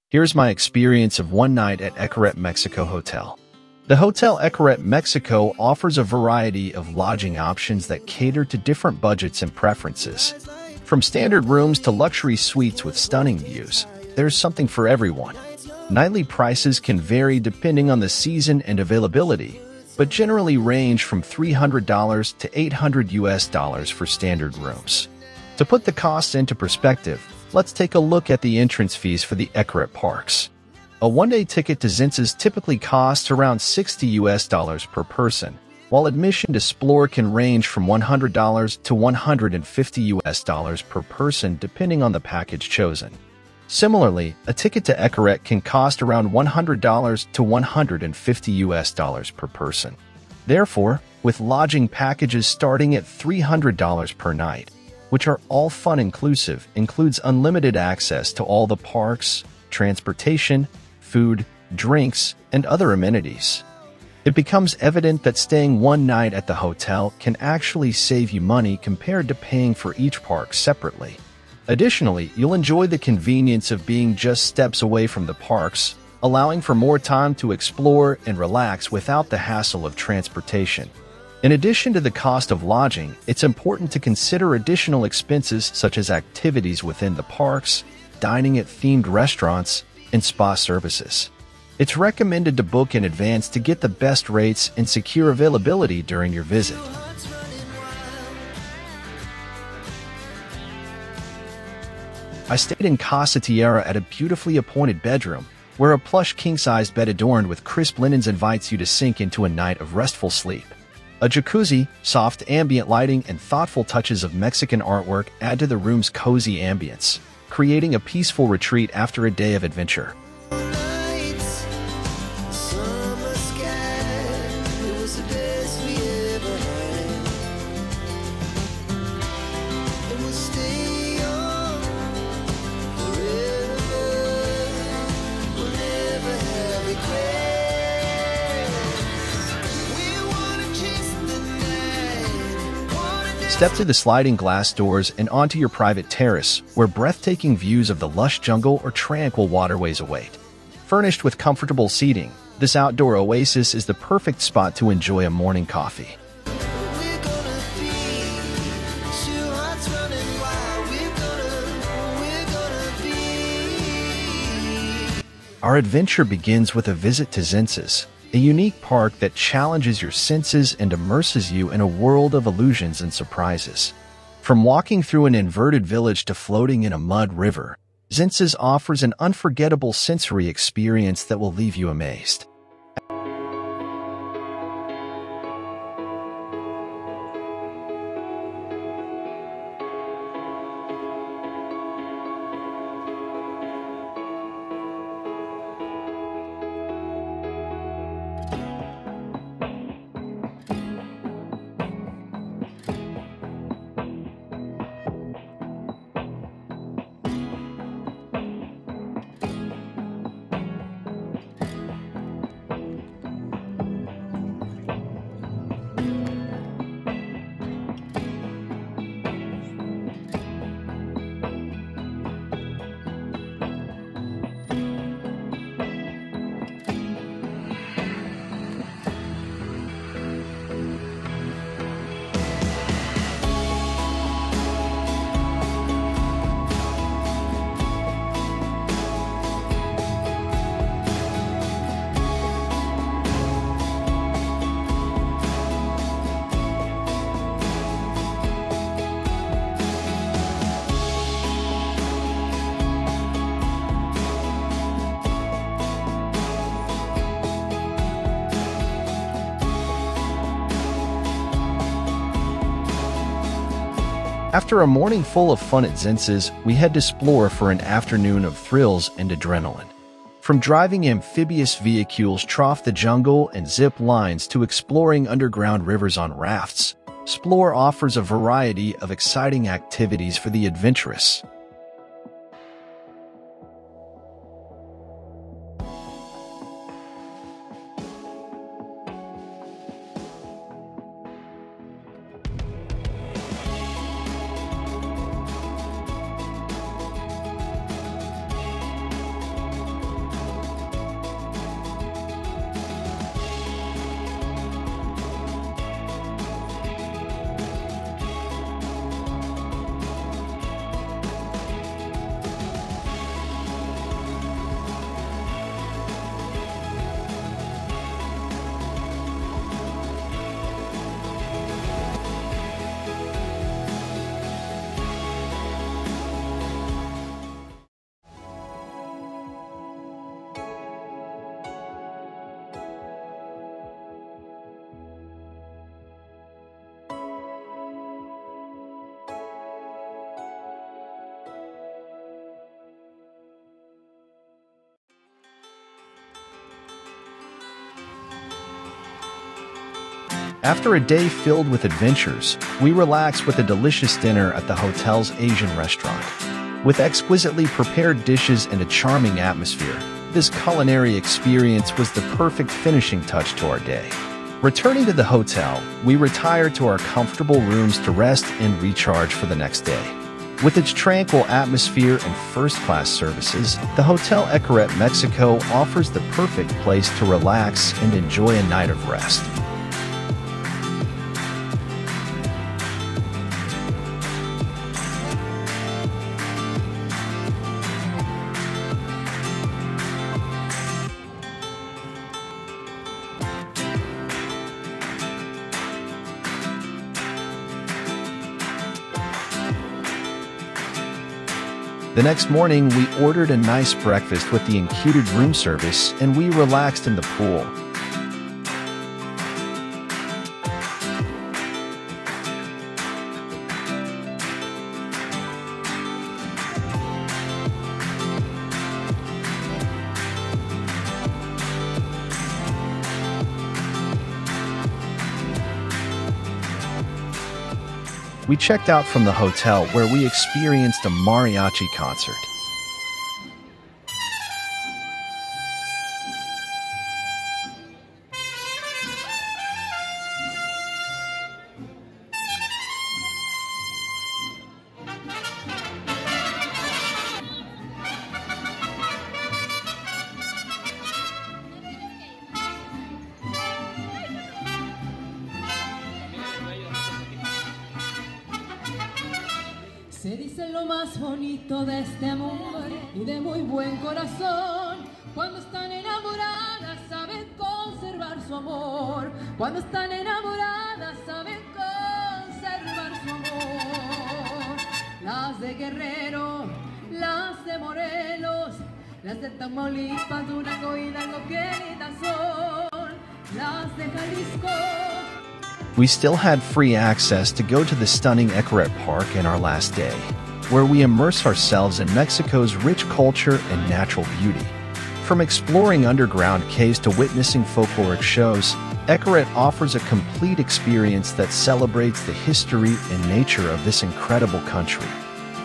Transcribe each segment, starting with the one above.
Here's my experience of one night at Xcaret Mexico Hotel. The Hotel Xcaret Mexico offers a variety of lodging options that cater to different budgets and preferences. From standard rooms to luxury suites with stunning views, there's something for everyone. Nightly prices can vary depending on the season and availability, but generally range from $300 to $800 for standard rooms. To put the costs into perspective, let's take a look at the entrance fees for the Xcaret Parks. A one-day ticket to Zinces typically costs around $60 per person, while admission to Explore can range from $100 to $150 per person depending on the package chosen. Similarly, a ticket to Xcaret can cost around $100 to $150 per person. Therefore, with lodging packages starting at $300 per night, which are all fun-inclusive, includes unlimited access to all the parks, transportation, food, drinks, and other amenities. It becomes evident that staying one night at the hotel can actually save you money compared to paying for each park separately. Additionally, you'll enjoy the convenience of being just steps away from the parks, allowing for more time to explore and relax without the hassle of transportation. In addition to the cost of lodging, it's important to consider additional expenses such as activities within the parks, dining at themed restaurants, and spa services. It's recommended to book in advance to get the best rates and secure availability during your visit. I stayed in Casa Tierra at a beautifully appointed bedroom, where a plush king-sized bed adorned with crisp linens invites you to sink into a night of restful sleep. A jacuzzi, soft ambient lighting, and thoughtful touches of Mexican artwork add to the room's cozy ambience, creating a peaceful retreat after a day of adventure. Step through the sliding glass doors and onto your private terrace, where breathtaking views of the lush jungle or tranquil waterways await. Furnished with comfortable seating, this outdoor oasis is the perfect spot to enjoy a morning coffee. Our adventure begins with a visit to Zinces, a unique park that challenges your senses and immerses you in a world of illusions and surprises. From walking through an inverted village to floating in a mud river, Zinces offers an unforgettable sensory experience that will leave you amazed. After a morning full of fun at Zinces, we head to Explore for an afternoon of thrills and adrenaline. From driving amphibious vehicles trough the jungle and zip lines to exploring underground rivers on rafts, Explore offers a variety of exciting activities for the adventurous. After a day filled with adventures, we relaxed with a delicious dinner at the hotel's Asian restaurant. With exquisitely prepared dishes and a charming atmosphere, this culinary experience was the perfect finishing touch to our day. Returning to the hotel, we retired to our comfortable rooms to rest and recharge for the next day. With its tranquil atmosphere and first-class services, the Hotel Xcaret Mexico offers the perfect place to relax and enjoy a night of rest. The next morning, we ordered a nice breakfast with the included room service, and we relaxed in the pool. We checked out from the hotel where we experienced a mariachi concert. Se dice lo más bonito de este amor y de muy buen corazón. Cuando están enamoradas saben conservar su amor. Cuando están enamoradas saben conservar su amor. Las de Guerrero, las de Morelos, las de Tamaulipas, Durango y Hidalgo, queridas son. Las de Jalisco. We still had free access to go to the stunning Xcaret Park in our last day, where we immerse ourselves in Mexico's rich culture and natural beauty. From exploring underground caves to witnessing folkloric shows, Xcaret offers a complete experience that celebrates the history and nature of this incredible country.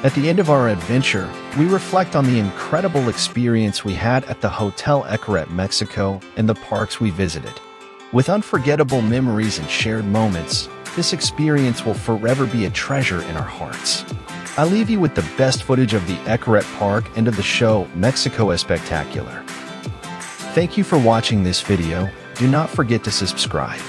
At the end of our adventure, we reflect on the incredible experience we had at the Hotel Xcaret Mexico and the parks we visited. With unforgettable memories and shared moments, this experience will forever be a treasure in our hearts. I leave you with the best footage of the Xcaret Park and of the show Mexico es Spectacular. Thank you for watching this video. Do not forget to subscribe.